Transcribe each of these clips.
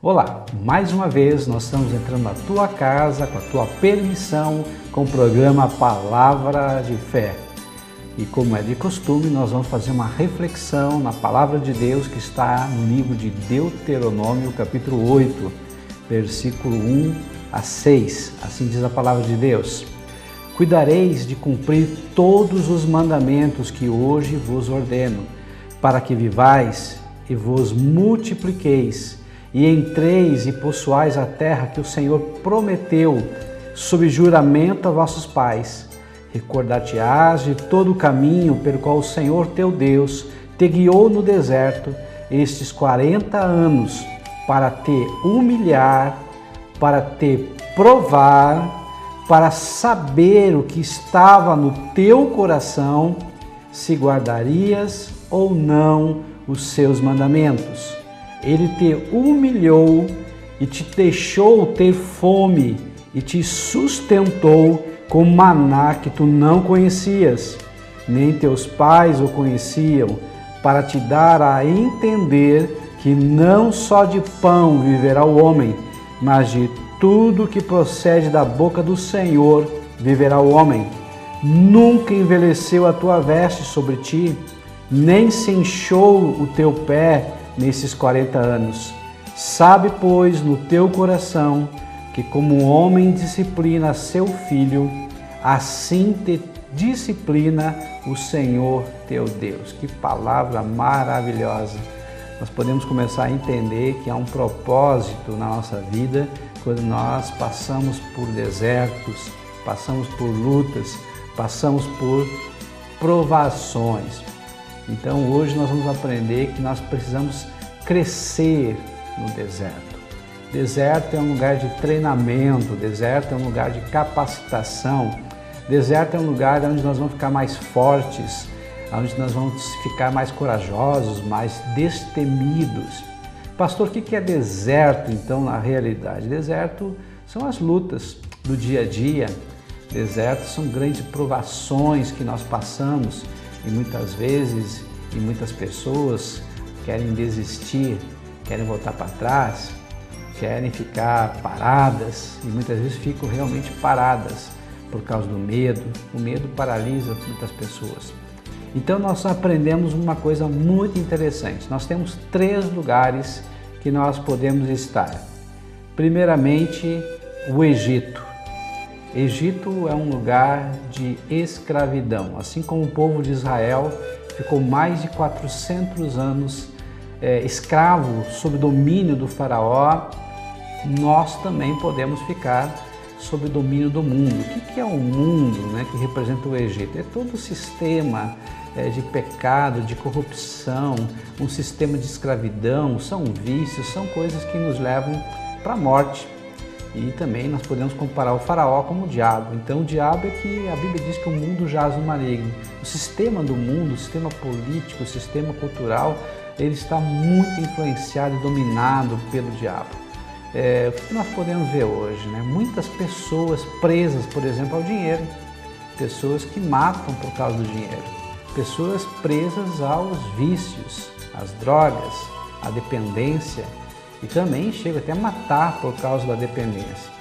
Olá, mais uma vez nós estamos entrando na tua casa, com a tua permissão, com o programa Palavra de Fé. E como é de costume, nós vamos fazer uma reflexão na Palavra de Deus que está no livro de Deuteronômio, capítulo 8, versículo 1 a 6. Assim diz a Palavra de Deus. Cuidareis de cumprir todos os mandamentos que hoje vos ordeno, para que vivais e vos multipliqueis, e entreis e possuais a terra que o Senhor prometeu, sob juramento a vossos pais. Recordar-te-ás de todo o caminho pelo qual o Senhor teu Deus te guiou no deserto estes 40 anos, para te humilhar, para te provar, para saber o que estava no teu coração, se guardarias ou não os seus mandamentos. Ele te humilhou e te deixou ter fome e te sustentou com maná que tu não conhecias, nem teus pais o conheciam, para te dar a entender que não só de pão viverá o homem, mas de tudo que procede da boca do Senhor viverá o homem. Nunca envelheceu a tua veste sobre ti, nem se inchou o teu pé nesses 40 anos. Sabe, pois, no teu coração, que como um homem disciplina seu filho, assim te disciplina o Senhor teu Deus. Que palavra maravilhosa! Nós podemos começar a entender que há um propósito na nossa vida quando nós passamos por desertos, passamos por lutas, passamos por provações. Então hoje nós vamos aprender que nós precisamos crescer no deserto. Deserto é um lugar de treinamento, deserto é um lugar de capacitação, deserto é um lugar onde nós vamos ficar mais fortes, onde nós vamos ficar mais corajosos, mais destemidos. Pastor, o que é deserto então na realidade? Deserto são as lutas do dia a dia, deserto são grandes provações que nós passamos. E muitas vezes, e muitas pessoas querem desistir, querem voltar para trás, querem ficar paradas e muitas vezes ficam realmente paradas por causa do medo. O medo paralisa muitas pessoas. Então nós aprendemos uma coisa muito interessante. Nós temos 3 lugares que nós podemos estar. Primeiramente, o Egito. Egito é um lugar de escravidão. Assim como o povo de Israel ficou mais de 400 anos escravo sob o domínio do faraó, nós também podemos ficar sob o domínio do mundo. O que é o mundo, né, que representa o Egito? É todo o sistema de pecado, de corrupção, um sistema de escravidão, são vícios, são coisas que nos levam para a morte. E também nós podemos comparar o faraó como o diabo. Então o diabo é que a Bíblia diz que o mundo jaz no maligno. O sistema do mundo, o sistema político, o sistema cultural, ele está muito influenciado e dominado pelo diabo. O que nós podemos ver hoje, né? Muitas pessoas presas, por exemplo, ao dinheiro. Pessoas que matam por causa do dinheiro. Pessoas presas aos vícios, às drogas, à dependência. E também chega até a matar por causa da dependência.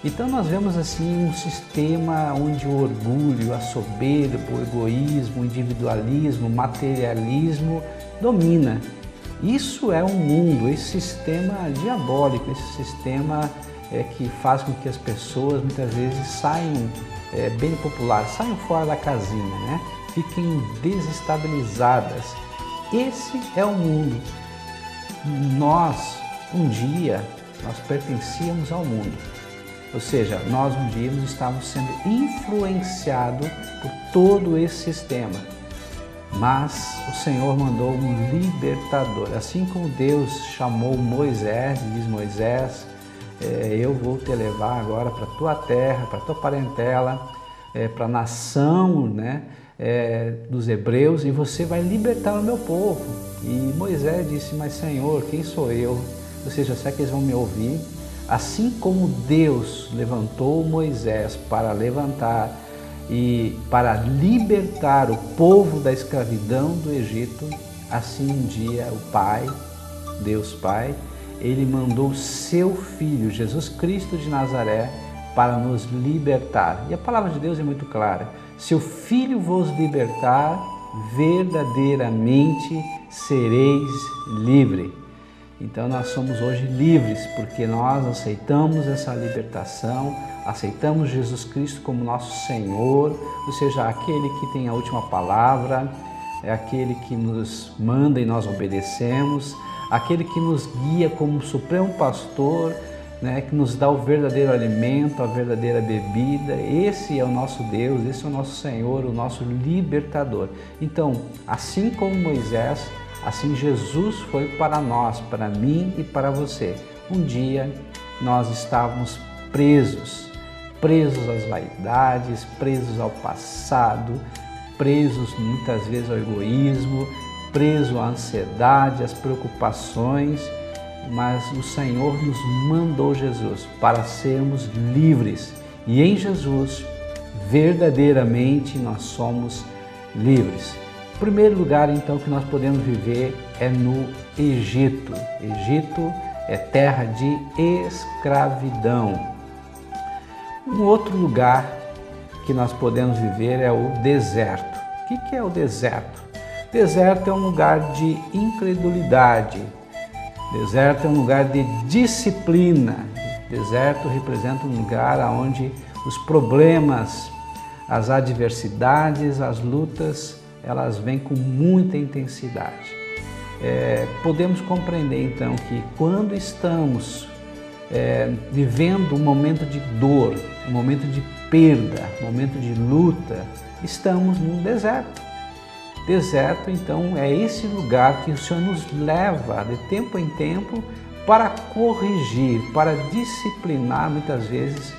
Então nós vemos assim um sistema onde o orgulho, a soberba, o egoísmo, o individualismo, o materialismo domina. Isso é um mundo, esse sistema diabólico, esse sistema que faz com que as pessoas muitas vezes saiam, bem popular, saiam fora da casinha, né? Fiquem desestabilizadas. Esse é o mundo. Um dia, nós pertencíamos ao mundo, ou seja, nós um dia estávamos sendo influenciados por todo esse sistema, mas o Senhor mandou um libertador, assim como Deus chamou Moisés e diz: Moisés, eu vou te levar agora para a tua terra, para a tua parentela, para a nação, né, dos hebreus, e você vai libertar o meu povo. E Moisés disse: mas Senhor, quem sou eu? Ou seja, será que eles vão me ouvir? Assim como Deus levantou Moisés para levantar e para libertar o povo da escravidão do Egito, assim um dia o Pai, Deus Pai, Ele mandou seu Filho, Jesus Cristo de Nazaré, para nos libertar. E a palavra de Deus é muito clara. Se o Filho vos libertar, verdadeiramente sereis livres. Então nós somos hoje livres, porque nós aceitamos essa libertação, aceitamos Jesus Cristo como nosso Senhor, ou seja, aquele que tem a última palavra, é aquele que nos manda e nós obedecemos, aquele que nos guia como supremo pastor, né, que nos dá o verdadeiro alimento, a verdadeira bebida. Esse é o nosso Deus, esse é o nosso Senhor, o nosso libertador. Então, assim como Moisés, assim Jesus foi para nós, para mim e para você. Um dia nós estávamos presos às vaidades, presos ao passado, presos muitas vezes ao egoísmo, presos à ansiedade, às preocupações, mas o Senhor nos mandou Jesus para sermos livres. E em Jesus, verdadeiramente nós somos livres. O primeiro lugar, então, que nós podemos viver é no Egito. Egito é terra de escravidão. Um outro lugar que nós podemos viver é o deserto. O que é o deserto? Deserto é um lugar de incredulidade. Deserto é um lugar de disciplina. Deserto representa um lugar onde os problemas, as adversidades, as lutas, elas vêm com muita intensidade. Podemos compreender então que quando estamos vivendo um momento de dor, um momento de perda, um momento de luta, estamos num deserto. Deserto, então, é esse lugar que o Senhor nos leva de tempo em tempo para corrigir, para disciplinar muitas vezes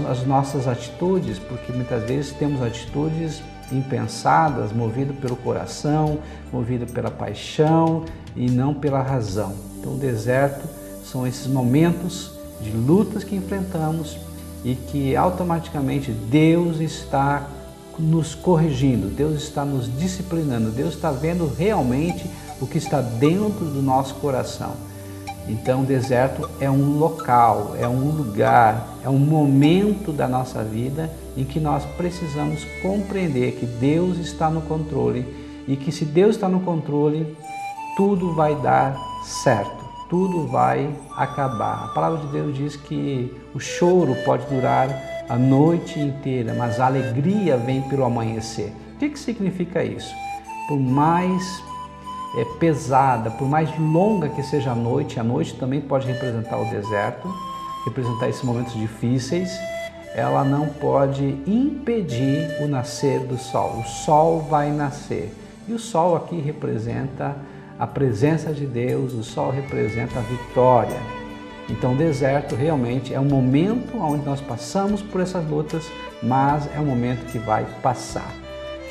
as nossas atitudes, porque muitas vezes temos atitudes impensadas, movidas pelo coração, movidas pela paixão e não pela razão. Então, o deserto são esses momentos de lutas que enfrentamos e que automaticamente Deus está nos corrigindo, Deus está nos disciplinando, Deus está vendo realmente o que está dentro do nosso coração. Então, o deserto é um local, é um lugar, é um momento da nossa vida em que nós precisamos compreender que Deus está no controle e que se Deus está no controle, tudo vai dar certo, tudo vai acabar. A palavra de Deus diz que o choro pode durar a noite inteira, mas a alegria vem pelo amanhecer. O que significa isso? Por mais pesada, por mais longa que seja a noite também pode representar o deserto, representar esses momentos difíceis, ela não pode impedir o nascer do sol. O sol vai nascer. E o sol aqui representa a presença de Deus, o sol representa a vitória. Então, o deserto realmente é um momento onde nós passamos por essas lutas, mas é um momento que vai passar.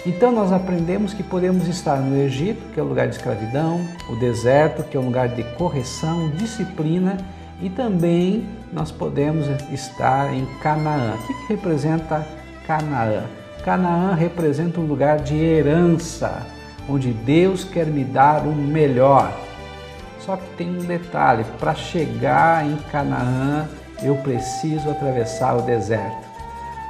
Então, nós aprendemos que podemos estar no Egito, que é o lugar de escravidão, o deserto, que é um lugar de correção, disciplina, e também nós podemos estar em Canaã. O que representa Canaã? Canaã representa um lugar de herança, onde Deus quer me dar o melhor. Só que tem um detalhe, para chegar em Canaã, eu preciso atravessar o deserto.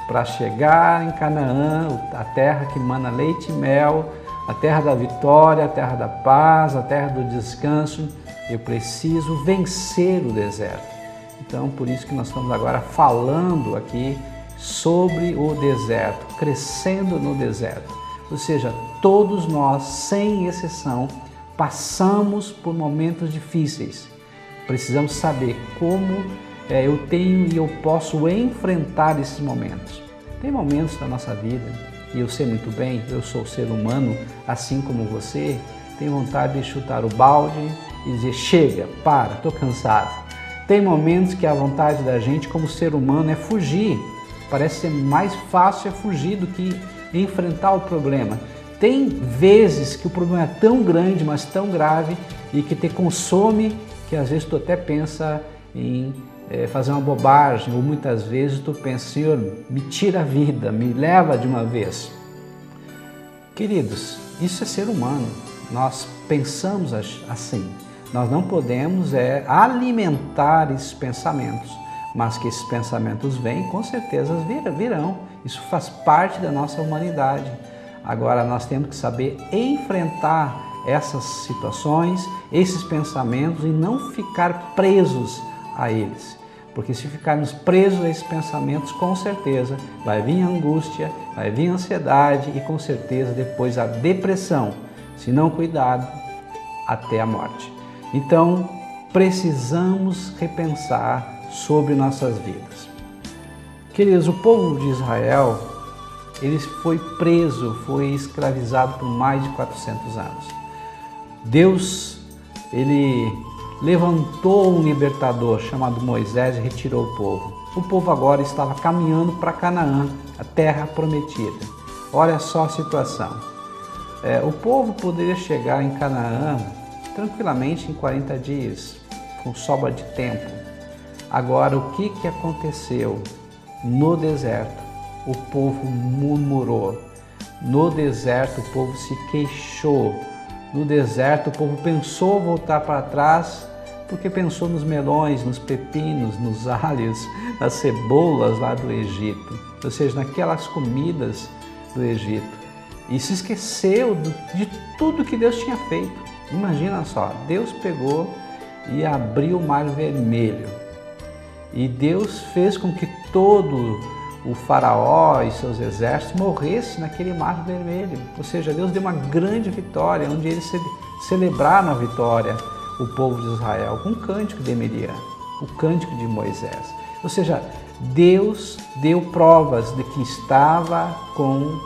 Para chegar em Canaã, a terra que mana leite e mel, a terra da vitória, a terra da paz, a terra do descanso, eu preciso vencer o deserto. Então, por isso que nós estamos agora falando aqui sobre o deserto, crescendo no deserto. Ou seja, todos nós, sem exceção, passamos por momentos difíceis. Precisamos saber como eu tenho e eu posso enfrentar esses momentos. Tem momentos da nossa vida, e eu sei muito bem, eu sou ser humano, assim como você, tem vontade de chutar o balde e dizer, chega, para, estou cansado. Tem momentos que a vontade da gente como ser humano é fugir. Parece ser mais fácil fugir do que enfrentar o problema. Tem vezes que o problema é tão grande, mas tão grave, e que te consome, que às vezes tu até pensa em fazer uma bobagem, ou muitas vezes tu pensa, Senhor, me tira a vida, me leva de uma vez. Queridos, isso é ser humano, nós pensamos assim, Nós não podemos alimentar esses pensamentos, mas que esses pensamentos vêm, com certeza virão. Isso faz parte da nossa humanidade. Agora nós temos que saber enfrentar essas situações, esses pensamentos e não ficar presos a eles. Porque se ficarmos presos a esses pensamentos, com certeza vai vir a angústia, vai vir a ansiedade e com certeza depois a depressão, se não cuidado, até a morte. Então, precisamos repensar sobre nossas vidas. Queridos, o povo de Israel, ele foi preso, foi escravizado por mais de 400 anos. Deus, ele levantou um libertador chamado Moisés e retirou o povo. O povo agora estava caminhando para Canaã, a terra prometida. Olha só a situação. O povo poderia chegar em Canaã tranquilamente em 40 dias, com sobra de tempo. Agora, o que aconteceu? No deserto, o povo murmurou. No deserto, o povo se queixou. No deserto, o povo pensou voltar para trás, porque pensou nos melões, nos pepinos, nos alhos, nas cebolas lá do Egito, ou seja, naquelas comidas do Egito. E se esqueceu de tudo que Deus tinha feito. Imagina só, Deus pegou e abriu o Mar Vermelho. E Deus fez com que todo o faraó e seus exércitos morressem naquele Mar Vermelho. Ou seja, Deus deu uma grande vitória, onde eles celebraram a vitória, o povo de Israel, com o cântico de Miriam, o cântico de Moisés. Ou seja, Deus deu provas de que estava com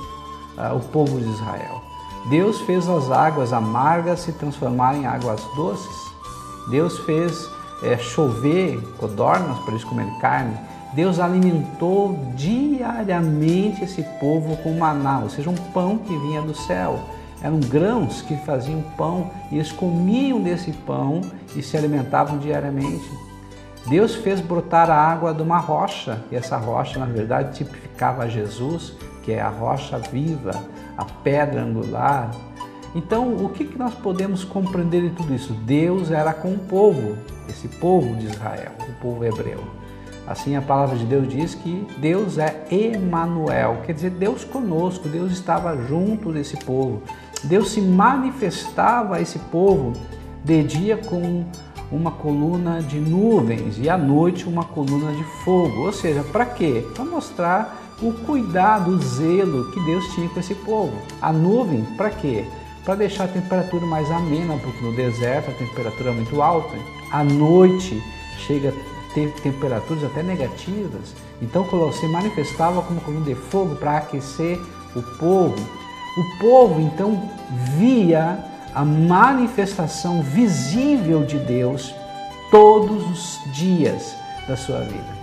o povo de Israel. Deus fez as águas amargas se transformarem em águas doces. Deus fez chover codornas para eles comerem carne. Deus alimentou diariamente esse povo com maná, ou seja, um pão que vinha do céu. Eram grãos que faziam pão e eles comiam desse pão e se alimentavam diariamente. Deus fez brotar a água de uma rocha, e essa rocha, na verdade, tipificava Jesus, que é a rocha viva, a pedra angular. Então, o que nós podemos compreender de tudo isso? Deus era com o povo, esse povo de Israel, o povo hebreu. Assim, a palavra de Deus diz que Deus é Emanuel, quer dizer, Deus conosco, Deus estava junto desse povo. Deus se manifestava a esse povo de dia com uma coluna de nuvens e à noite uma coluna de fogo. Ou seja, para quê? Para mostrar o cuidado, o zelo que Deus tinha com esse povo. A nuvem, para quê? Para deixar a temperatura mais amena, porque no deserto a temperatura é muito alta. À noite chega a ter temperaturas até negativas. Então se manifestava como coluna de fogo para aquecer o povo. O povo então via a manifestação visível de Deus todos os dias da sua vida.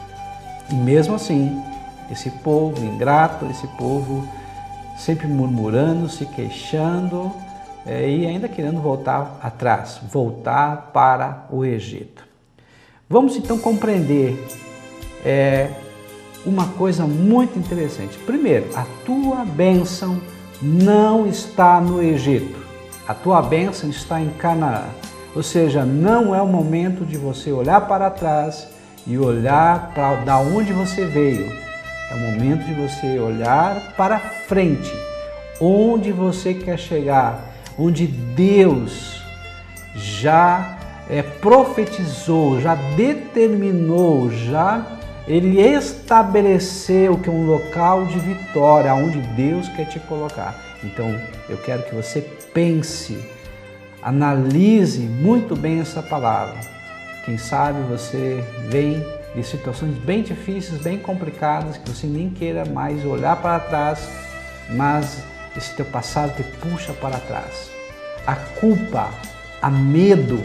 E mesmo assim, esse povo ingrato, esse povo sempre murmurando, se queixando e ainda querendo voltar atrás, voltar para o Egito. Vamos então compreender uma coisa muito interessante. Primeiro, a tua bênção não está no Egito. A tua bênção está em Canaã. Ou seja, não é o momento de você olhar para trás e olhar para da onde você veio. É o momento de você olhar para frente, onde você quer chegar, onde Deus já profetizou, já determinou, Ele estabeleceu que é um local de vitória, onde Deus quer te colocar. Então, eu quero que você pense, analise muito bem essa palavra. Quem sabe você vem de situações bem difíceis, bem complicadas, que você nem queira mais olhar para trás, mas esse teu passado te puxa para trás. A culpa, a medo,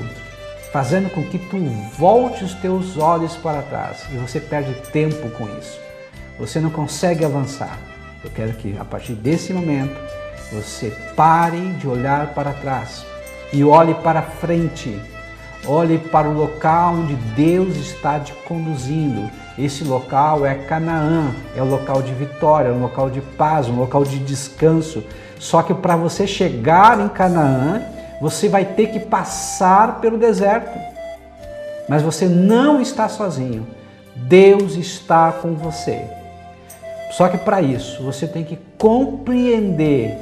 fazendo com que tu volte os teus olhos para trás e você perde tempo com isso. Você não consegue avançar. Eu quero que a partir desse momento você pare de olhar para trás e olhe para frente. Olhe para o local onde Deus está te conduzindo. Esse local é Canaã, é um local de vitória, é um local de paz, um local de descanso. Só que para você chegar em Canaã, você vai ter que passar pelo deserto. Mas você não está sozinho. Deus está com você. Só que para isso, você tem que compreender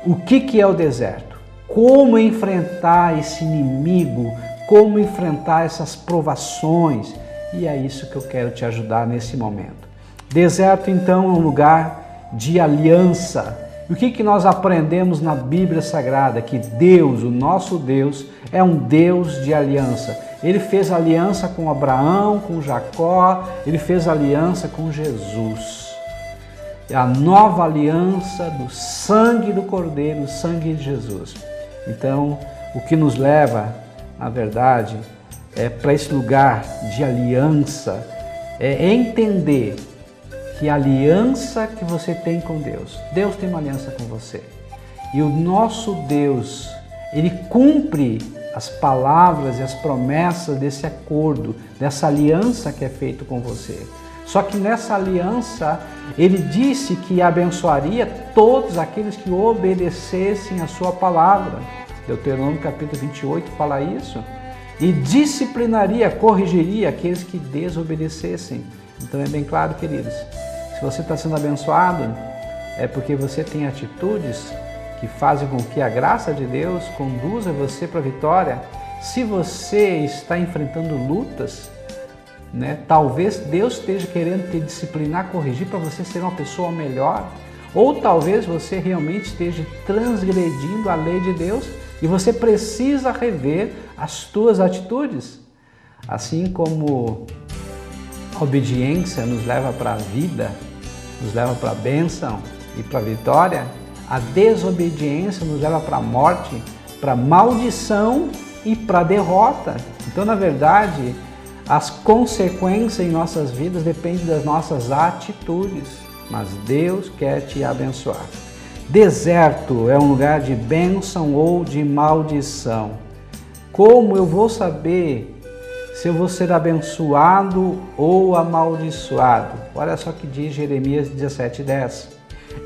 o que é o deserto, como enfrentar esse inimigo, como enfrentar essas provações. E é isso que eu quero te ajudar nesse momento. Deserto, então, é um lugar de aliança. E o que nós aprendemos na Bíblia Sagrada? Que Deus, o nosso Deus, é um Deus de aliança. Ele fez aliança com Abraão, com Jacó, ele fez aliança com Jesus. É a nova aliança do sangue do Cordeiro, o sangue de Jesus. Então, o que nos leva, na verdade, para esse lugar de aliança, é entender que a aliança que você tem com Deus, Deus tem uma aliança com você. E o nosso Deus, Ele cumpre as palavras e as promessas desse acordo, dessa aliança que é feito com você. Só que nessa aliança, Ele disse que abençoaria todos aqueles que obedecessem a sua palavra. Deuteronômio capítulo 28 fala isso. E disciplinaria, corrigiria aqueles que desobedecessem. Então é bem claro, queridos, se você está sendo abençoado, é porque você tem atitudes que fazem com que a graça de Deus conduza você para a vitória. Se você está enfrentando lutas, talvez Deus esteja querendo te disciplinar, corrigir para você ser uma pessoa melhor. Ou talvez você realmente esteja transgredindo a lei de Deus e você precisa rever as suas atitudes. Assim como a obediência nos leva para a vida, nos leva para a bênção e para a vitória, a desobediência nos leva para a morte, para a maldição e para a derrota. Então, na verdade, as consequências em nossas vidas dependem das nossas atitudes, mas Deus quer te abençoar. Deserto é um lugar de bênção ou de maldição. Como eu vou saber se eu vou ser abençoado ou amaldiçoado? Olha só o que diz Jeremias 17:10.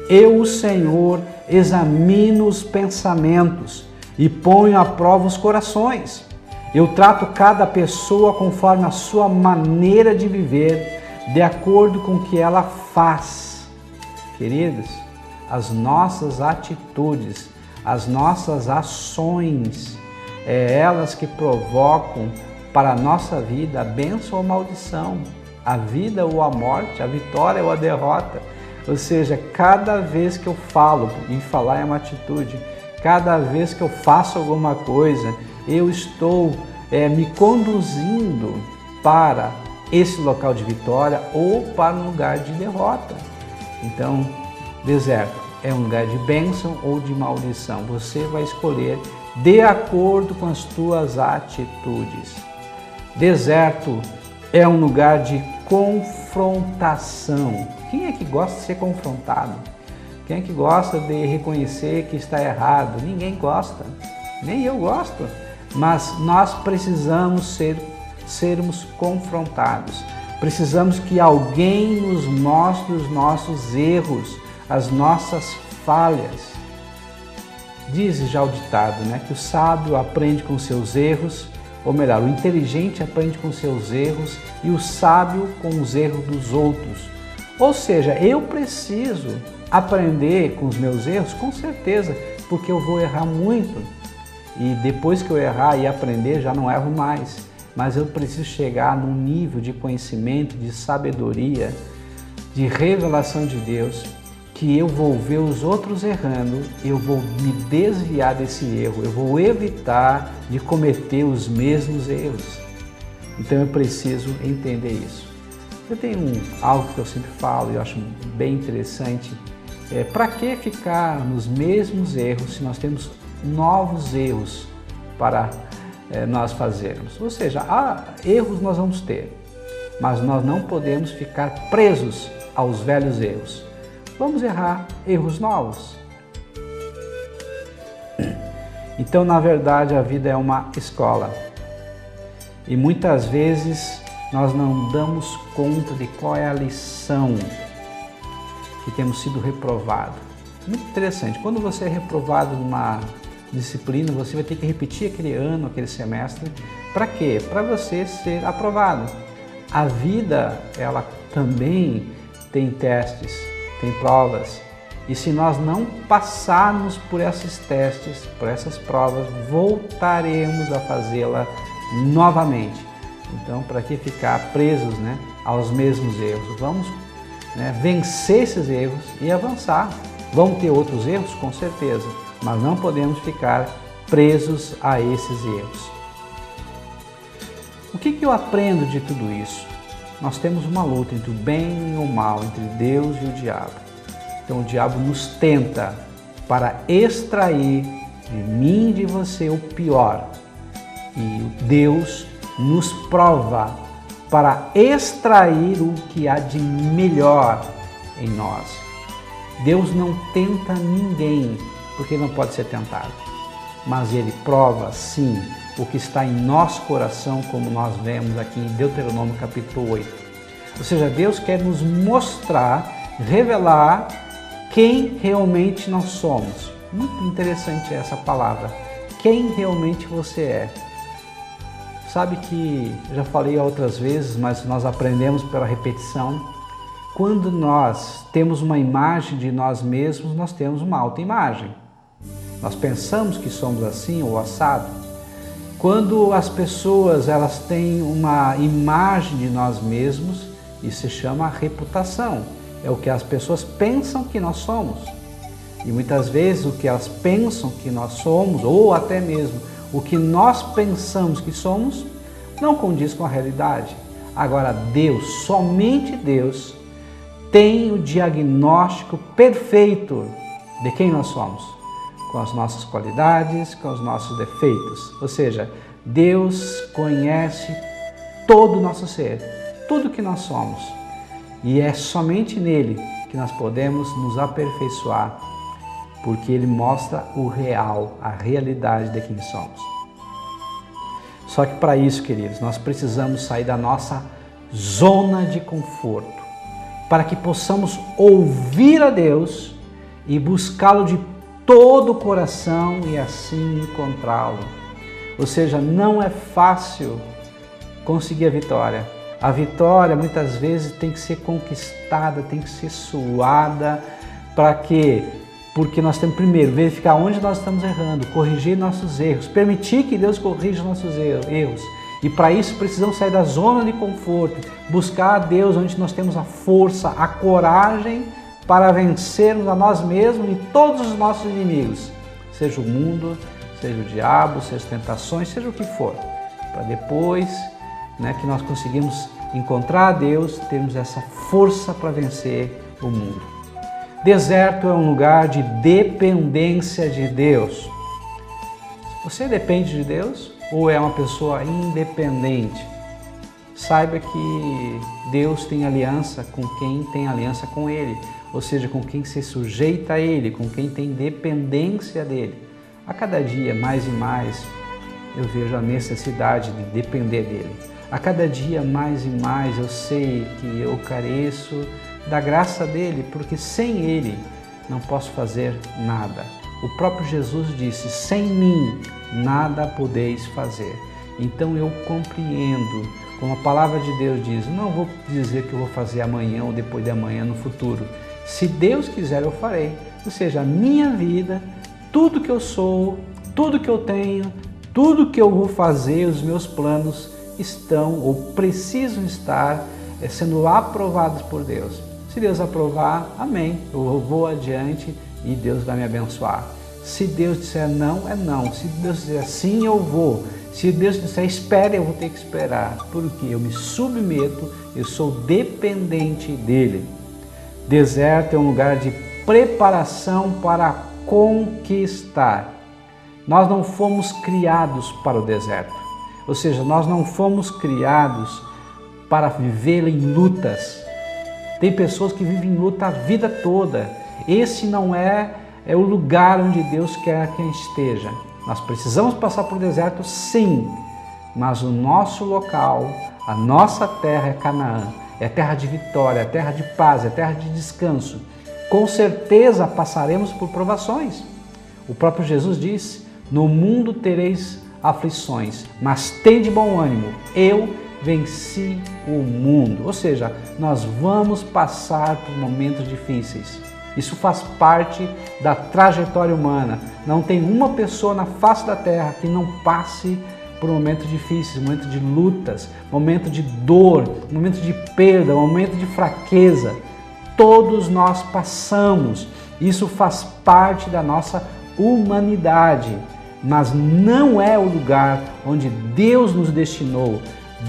Eu, o Senhor, examino os pensamentos e ponho à prova os corações. Eu trato cada pessoa conforme a sua maneira de viver, de acordo com o que ela faz. Queridos, as nossas atitudes, as nossas ações, elas que provocam para a nossa vida a bênção ou a maldição, a vida ou a morte, a vitória ou a derrota. Ou seja, cada vez que eu falo, e falar é uma atitude, cada vez que eu faço alguma coisa, eu estou me conduzindo para esse local de vitória ou para um lugar de derrota. Então, deserto é um lugar de bênção ou de maldição. Você vai escolher de acordo com as tuas atitudes. Deserto é um lugar de confrontação. Quem é que gosta de ser confrontado? Quem é que gosta de reconhecer que está errado? Ninguém gosta, nem eu gosto. Mas nós precisamos sermos confrontados. Precisamos que alguém nos mostre os nossos erros, as nossas falhas. Diz já o ditado, que o sábio aprende com seus erros, ou melhor, o inteligente aprende com seus erros e o sábio com os erros dos outros. Ou seja, eu preciso aprender com os meus erros, com certeza, porque eu vou errar muito. E depois que eu errar e aprender, já não erro mais. Mas eu preciso chegar num nível de conhecimento, de sabedoria, de revelação de Deus, que eu vou ver os outros errando, eu vou me desviar desse erro, eu vou evitar de cometer os mesmos erros. Então eu preciso entender isso. Eu tenho algo que eu sempre falo e eu acho bem interessante. Para que ficar nos mesmos erros se nós temos novos erros para nós fazermos? Ou seja, erros nós vamos ter, mas nós não podemos ficar presos aos velhos erros. Vamos errar erros novos. Então, na verdade, a vida é uma escola. E muitas vezes nós não damos conta de qual é a lição que temos sido reprovados. Muito interessante. Quando você é reprovado disciplina, você vai ter que repetir aquele ano, aquele semestre. Para quê? Para você ser aprovado. A vida, ela também tem testes, tem provas. E se nós não passarmos por esses testes, por essas provas, voltaremos a fazê-la novamente. Então, para que ficar presos, né, aos mesmos erros? Vamos, né, vencer esses erros e avançar. Vão ter outros erros? Com certeza, mas não podemos ficar presos a esses erros. O que eu aprendo de tudo isso? Nós temos uma luta entre o bem e o mal, entre Deus e o diabo. Então o diabo nos tenta para extrair de mim e de você o pior. E Deus nos prova para extrair o que há de melhor em nós. Deus não tenta ninguém, porque não pode ser tentado. Mas Ele prova, sim, o que está em nosso coração, como nós vemos aqui em Deuteronômio capítulo 8. Ou seja, Deus quer nos mostrar, revelar quem realmente nós somos. Muito interessante essa palavra. Quem realmente você é. Sabe que, já falei outras vezes, mas nós aprendemos pela repetição. Quando nós temos uma imagem de nós mesmos, nós temos uma autoimagem. Nós pensamos que somos assim ou assado. Quando as pessoas elas têm uma imagem de nós mesmos, isso se chama reputação. É o que as pessoas pensam que nós somos. E muitas vezes o que elas pensam que nós somos, ou até mesmo o que nós pensamos que somos, não condiz com a realidade. Agora Deus, somente Deus, tem o diagnóstico perfeito de quem nós somos, com as nossas qualidades, com os nossos defeitos. Ou seja, Deus conhece todo o nosso ser, tudo que nós somos. E é somente nele que nós podemos nos aperfeiçoar, porque ele mostra o real, a realidade de quem somos. Só que para isso, queridos, nós precisamos sair da nossa zona de conforto, para que possamos ouvir a Deus e buscá-lo de todo o coração e assim encontrá-lo. Ou seja, não é fácil conseguir a vitória. A vitória muitas vezes tem que ser conquistada, tem que ser suada. Para quê? Porque nós temos primeiro verificar onde nós estamos errando, corrigir nossos erros, permitir que Deus corrija nossos erros. E para isso precisamos sair da zona de conforto, buscar a Deus onde nós temos a força, a coragem para vencermos a nós mesmos e todos os nossos inimigos, seja o mundo, seja o diabo, seja as tentações, seja o que for, para depois, né, que nós conseguimos encontrar a Deus, termos essa força para vencer o mundo. Deserto é um lugar de dependência de Deus. Você depende de Deus ou é uma pessoa independente? Saiba que Deus tem aliança com quem tem aliança com Ele, ou seja, com quem se sujeita a Ele, com quem tem dependência dEle. A cada dia, mais e mais, eu vejo a necessidade de depender dEle. A cada dia, mais e mais, eu sei que eu careço da graça dEle, porque sem Ele não posso fazer nada. O próprio Jesus disse, sem mim nada podeis fazer. Então eu compreendo, como a palavra de Deus diz, não vou dizer que eu vou fazer amanhã ou depois de amanhã no futuro. Se Deus quiser eu farei. Ou seja, a minha vida, tudo que eu sou, tudo que eu tenho, tudo que eu vou fazer, os meus planos estão ou precisam estar sendo aprovados por Deus. Se Deus aprovar, amém, eu vou adiante e Deus vai me abençoar. Se Deus disser não, é não. Se Deus disser sim, eu vou. Se Deus disser espere, eu vou ter que esperar. Porque eu me submeto, eu sou dependente dEle. Deserto é um lugar de preparação para conquistar. Nós não fomos criados para o deserto. Ou seja, nós não fomos criados para viver em lutas. Tem pessoas que vivem em luta a vida toda. Esse não é o lugar onde Deus quer que a gente esteja. Nós precisamos passar por deserto, sim, mas o nosso local, a nossa terra é Canaã. É terra de vitória, é terra de paz, é terra de descanso. Com certeza passaremos por provações. O próprio Jesus disse, No mundo tereis aflições, mas tende bom ânimo, eu venci o mundo. Ou seja, nós vamos passar por momentos difíceis. Isso faz parte da trajetória humana. Não tem uma pessoa na face da terra que não passe por momentos difíceis, momentos de lutas, momentos de dor, momentos de perda, momentos de fraqueza. Todos nós passamos. Isso faz parte da nossa humanidade. Mas não é o lugar onde Deus nos destinou.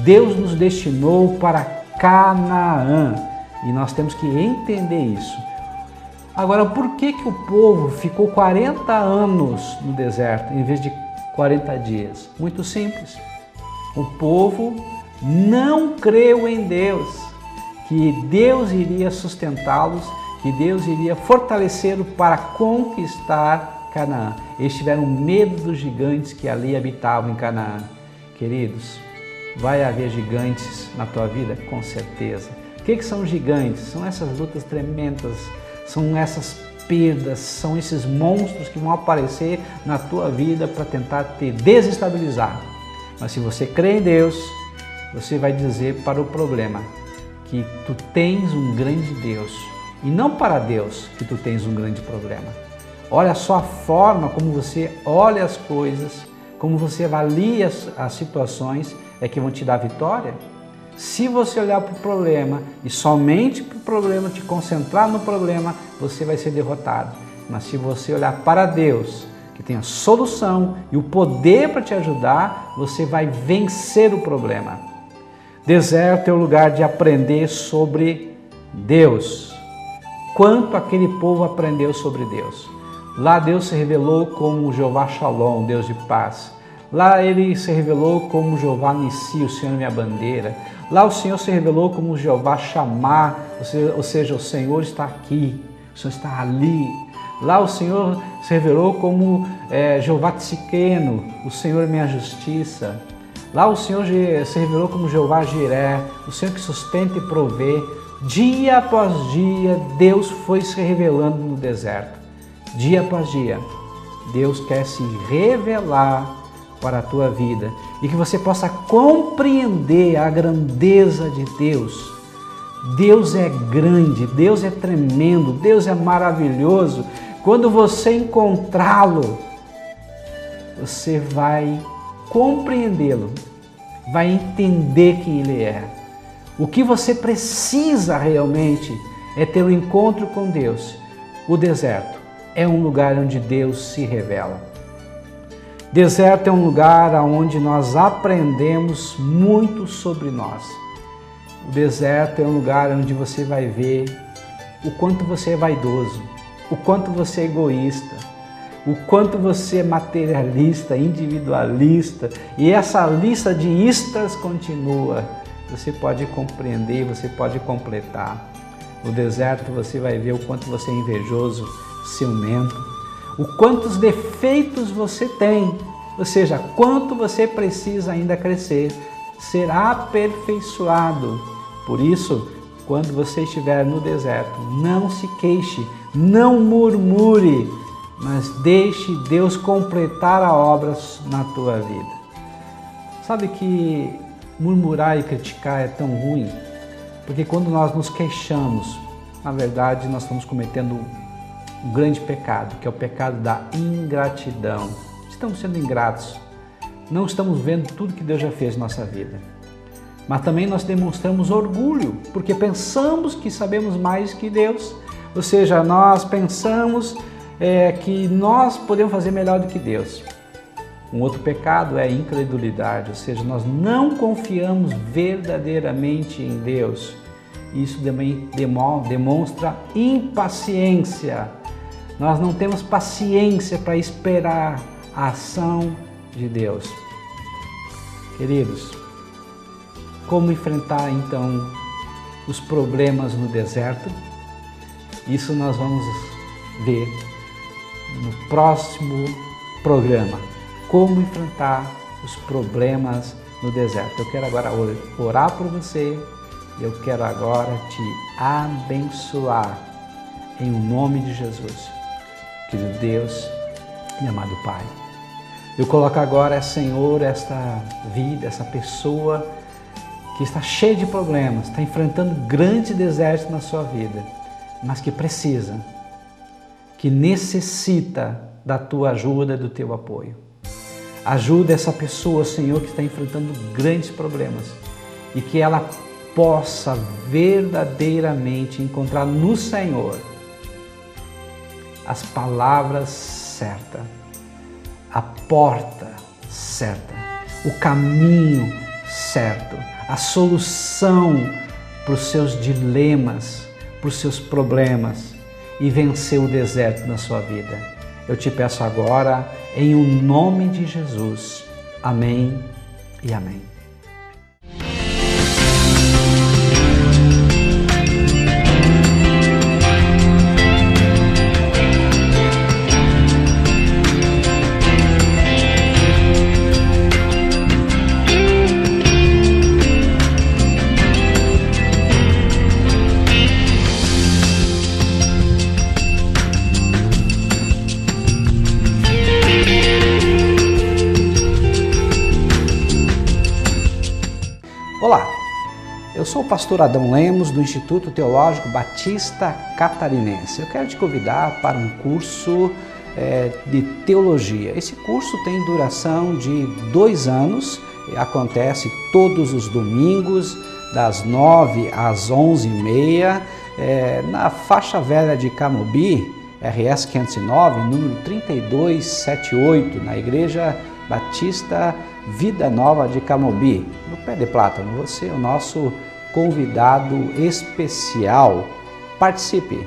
Deus nos destinou para Canaã. E nós temos que entender isso. Agora, por que o povo ficou 40 anos no deserto em vez de 40 dias? Muito simples. O povo não creu em Deus, que Deus iria sustentá-los, que Deus iria fortalecê-los para conquistar Canaã. Eles tiveram medo dos gigantes que ali habitavam em Canaã. Queridos, vai haver gigantes na tua vida? Com certeza. O que são gigantes? São essas lutas tremendas, são essas perdas, são esses monstros que vão aparecer na tua vida para tentar te desestabilizar. Mas se você crê em Deus, você vai dizer para o problema que tu tens um grande Deus e não para Deus que tu tens um grande problema. Olha só a forma como você olha as coisas, como você avalia as situações, é que vão te dar vitória. Se você olhar para o problema e somente para o problema, te concentrar no problema, você vai ser derrotado. Mas se você olhar para Deus, que tem a solução e o poder para te ajudar, você vai vencer o problema. Deserto é o lugar de aprender sobre Deus. Quanto aquele povo aprendeu sobre Deus. Lá Deus se revelou como Jeová Shalom, Deus de paz. Lá ele se revelou como Jeová Nissi, o Senhor minha bandeira. Lá o Senhor se revelou como Jeová Shammah, ou seja, o Senhor está aqui, o Senhor está ali. Lá o Senhor se revelou como Jeová Tzidkenu, o Senhor minha justiça. Lá o Senhor se revelou como Jeová Jireh, o Senhor que sustenta e provê. Dia após dia, Deus foi se revelando no deserto. Dia após dia, Deus quer se revelar para a tua vida e que você possa compreender a grandeza de Deus. Deus é grande, Deus é tremendo, Deus é maravilhoso. Quando você encontrá-lo, você vai compreendê-lo, vai entender quem Ele é. O que você precisa realmente é ter um encontro com Deus. O deserto é um lugar onde Deus se revela. Deserto é um lugar onde nós aprendemos muito sobre nós. O deserto é um lugar onde você vai ver o quanto você é vaidoso, o quanto você é egoísta, o quanto você é materialista, individualista, e essa lista de istas continua. Você pode compreender, você pode completar. No deserto você vai ver o quanto você é invejoso, ciumento, o quantos defeitos você tem, ou seja, quanto você precisa ainda crescer, ser aperfeiçoado. Por isso, quando você estiver no deserto, não se queixe, não murmure, mas deixe Deus completar a obra na tua vida. Sabe que murmurar e criticar é tão ruim? Porque quando nós nos queixamos, na verdade nós estamos cometendo um grande pecado, que é o pecado da ingratidão. Estamos sendo ingratos, não estamos vendo tudo que Deus já fez na nossa vida. Mas também nós demonstramos orgulho, porque pensamos que sabemos mais que Deus. Ou seja, nós pensamos que nós podemos fazer melhor do que Deus. Um outro pecado é a incredulidade, ou seja, nós não confiamos verdadeiramente em Deus. Isso também demonstra impaciência. Nós não temos paciência para esperar a ação de Deus. Queridos, como enfrentar então os problemas no deserto? Isso nós vamos ver no próximo programa. Como enfrentar os problemas no deserto. Eu quero agora orar por você. Eu quero agora te abençoar em nome de Jesus. Querido Deus e amado Pai, Eu coloco agora, Senhor, esta vida, essa pessoa que está cheia de problemas, está enfrentando grandes desertos na sua vida, mas que precisa, que necessita da tua ajuda e do teu apoio. Ajuda essa pessoa, Senhor, que está enfrentando grandes problemas e que ela possa verdadeiramente encontrar no Senhor as palavras certas, a porta certa, o caminho certo, a solução para os seus dilemas, para os seus problemas e vencer o deserto na sua vida. Eu te peço agora, em o nome de Jesus. Amém e amém. Olá, eu sou o pastor Adão Lemos do Instituto Teológico Batista Catarinense. Eu quero te convidar para um curso de teologia. Esse curso tem duração de 2 anos, acontece todos os domingos, das 9 às 11h30, na faixa velha de Camobi, RS 509, número 3278, na Igreja Batista Vida Nova de Camobi, no Pé de Plátano. Você é o nosso convidado especial. Participe!